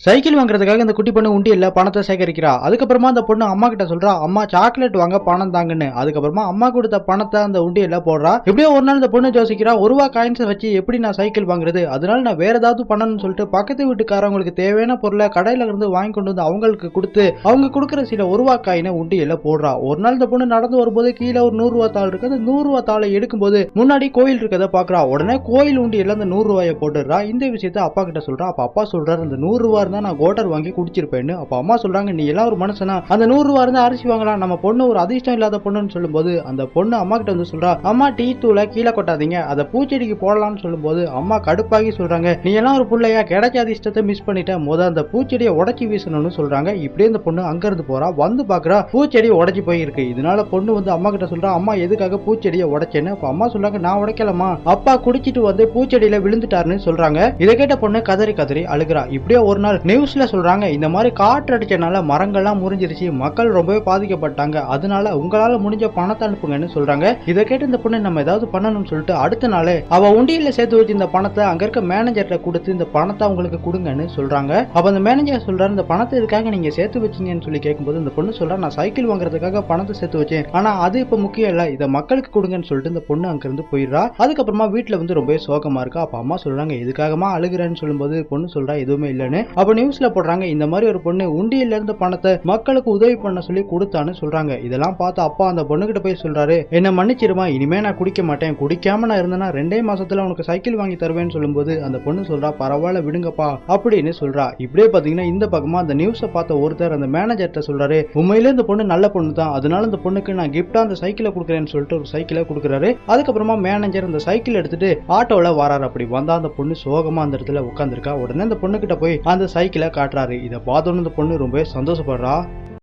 Cycle வாங்குறதுக்காக இந்த குட்டி பொண்ணு உண்டியல்ல பணத்தை சேகரிக்கிறா. அதுக்கப்புறமா அந்த பொண்ணு அம்மா கிட்ட சொல்றா, அம்மா சாக்லேட் வாங்க பணம் தாங்கன்னு. அதுக்கப்புறமா அம்மா கொடுத்த பணத்தை அந்த உண்டியல்ல போடுறா. எப்படியோ ஒரு நாள் இந்த பொண்ணு யோசிக்கிறா, ₹1 காயின்ஸ் வச்சு எப்படி நான் சைக்கிள் வாங்குறது, அதனால நான் வேற ஏதாவது பண்ணணும்னு சொல்லிட்டு பக்கத்து வீட்டுக்காரங்களுக்கு தேவையான பொருளை கடையில இருந்து வாங்கி கொண்டு வந்து அவங்களுக்கு கொடுத்து அவங்க கொடுக்குற சில ₹1 காயினை உண்டியல்ல போடுறா. ஒரு நாள் இந்த பொண்ணு நடந்து வரும்போது கீழே ஒரு ₹100 தாள் இருக்கு. அந்த ₹100 தாளை எடுக்கும்போது முன்னாடி கோயில் இருக்கதை பாக்குறா. உடனே கோயில் உண்டியல்ல அந்த ₹100 போட்டுடுறா. இந்த விஷயத்த அப்பா கிட்ட சொல்றா. அப்ப அப்பா சொல்றாரு, அந்த ₹100 இருந்தா நான் கோட்டர் வாங்கி குடிச்சிருப்பேன்னு. அப்ப அம்மா சொல்றாங்க, நீ எல்லாம் ஒரு மனுஷனா, அந்த ₹100 இருந்தா அரிசி வாங்கலாம், நம்ம பொண்ணு ஒரு அதிர்ஷ்டம் இல்லாத பொண்ணுன்னு சொல்லும்போது அந்த பொண்ணு அம்மா கிட்ட வந்து சொல்றா, அம்மா டீ தூளை கீழே கொட்டாதீங்க, அதை பூச்செடிக்கு போடலாம்னு சொல்லும்போது அம்மா கடுப்பாகி சொல்றாங்க, நீ எல்லாம் ஒரு புள்ளையா, கிடைச்ச அதிர்ஷ்டத்தை மிஸ் பண்ணிட்ட, அந்த பூச்செடியை உடச்சி வீசணும்னு சொல்றாங்க. இப்படியே இந்த பொண்ணு அங்க இருந்து போறா. வந்து பாக்குறா, பூச்செடி உடச்சி போயிருக்கு. இதனால பொண்ணு வந்து அம்மா கிட்ட சொல்றா, அம்மா எதுக்காக பூச்செடியை உடைச்சேன்னு. அப்ப அம்மா சொல்றாங்க, நான் உடைக்கலமா, அப்பா குடிச்சிட்டு வந்து பூச்செடியில விழுந்துட்டாருன்னு சொல்றாங்க. இதை கேட்ட பொண்ணு கதறி கதறி அழுகிறா. இப்படியே ஒரு நாள் நியூஸ்ல சொல்றாங்க, இந்த மாதிரி காற்று அடிச்சனால மரங்கள்லாம் முறிஞ்சிருச்சு, மக்கள் ரொம்பவே பாதிக்கப்பட்டாங்க, அதனால உங்களால முடிஞ்ச பணத்தை அனுப்புங்கன்னு சொல்றாங்க. இதை கேட்டு இந்த பொண்ணு நம்ம ஏதாவது பண்ணணும்னு சொல்லிட்டு அடுத்த நாள் அவ உண்டியல்ல சேர்த்து வச்சு இந்த பணத்தை அங்க இருக்க மேனேஜர்கிட்ட கொடுத்து இந்த பணத்தை அவங்களுக்கு கொடுங்கன்னு சொல்றாங்க. அப்ப அந்த மேனேஜர் சொல்றாரு, இந்த பணத்தை எதுக்காக நீங்க சேர்த்து வச்சீங்கன்னு சொல்லி கேட்கும்போது இந்த பொண்ணு சொல்றா, நான் சைக்கிள் வாங்குறதுக்காக பணத்தை சேர்த்து வச்சேன், ஆனா அது இப்ப முக்கியம் இல்ல, இதை மக்களுக்கு கொடுங்கன்னு சொல்லிட்டு இந்த பொண்ணு அங்க இருந்து போயிடுறா. அதுக்கப்புறமா வீட்டுல வந்து ரொம்ப சோகமா இருக்கா. அப்ப அம்மா சொல்றாங்க, எதுக்காகமா அழுகுறேன்னு சொல்லும்போது பொண்ணு சொல்றா, எதுவுமே இல்லன்னு. அப்ப நியூஸ்ல போடுறாங்க, இந்த மாதிரி ஒரு பொண்ணு உண்டியல்ல இருந்து பணத்தை மக்களுக்கு உதவி பண்ண சொல்லி கொடுத்தான்னு சொல்றாங்க. இதெல்லாம் பார்த்து அப்பா அந்த பொண்ணுகிட்ட போய் சொல்றாரு, என்ன மன்னிச்சிருமா, இனிமே நான் குடிக்க மாட்டேன், குடிக்காம நான் இருந்தேன்னா 2 மாசத்துல உனக்கு சைக்கிள் வாங்கி தருவேன்னு சொல்லும்போது அந்த பொண்ணு சொல்றா, பரவாயில்ல விடுங்கப்பா அப்படின்னு சொல்றா. இப்படியே பாத்தீங்கன்னா இந்த பக்கமா அந்த நியூஸை பார்த்த ஒருத்தர் அந்த மேனேஜர்கிட்ட சொல்றாரு, உண்மையிலே இந்த பொண்ணு நல்ல பொண்ணு தான், அதனால இந்த பொண்ணுக்கு நான் கிஃப்டா அந்த சைக்கிளை கொடுக்குறேன்னு சொல்லிட்டு ஒரு சைக்கிளை கொடுக்குறாரு. அதுக்கப்புறமா மேனேஜர் அந்த சைக்கிள் எடுத்துட்டு ஆட்டோல வராரு. அப்படி வந்தா அந்த பொண்ணு சோகமா அந்த இடத்துல உட்காந்துருக்கா. உடனே அந்த பொண்ணு கிட்ட போய் அந்த சைக்கிளை காட்டுறாரு. இதை பார்த்தோன்னு இந்த பொண்ணு ரொம்ப சந்தோஷப்படுறா.